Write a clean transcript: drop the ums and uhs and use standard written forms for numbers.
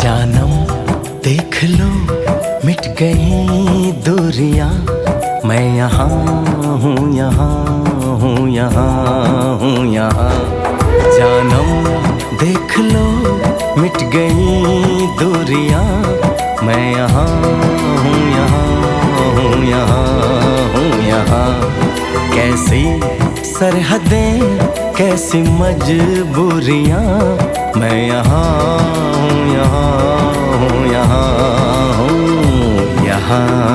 जानम देख लो मिट गई दूरियां, मैं यहाँ हूँ, यहाँ हूँ, यहाँ हूँ, यहाँ। जानम देख लो मिट गई दूरियां, मैं यहाँ हूँ, यहाँ हूँ, यहाँ हूँ, यहाँ। कैसी सरहदें कैसी मजबूरियां, मैं यहाँ हूँ, यहाँ हूँ, यहाँ हूँ, यहाँ।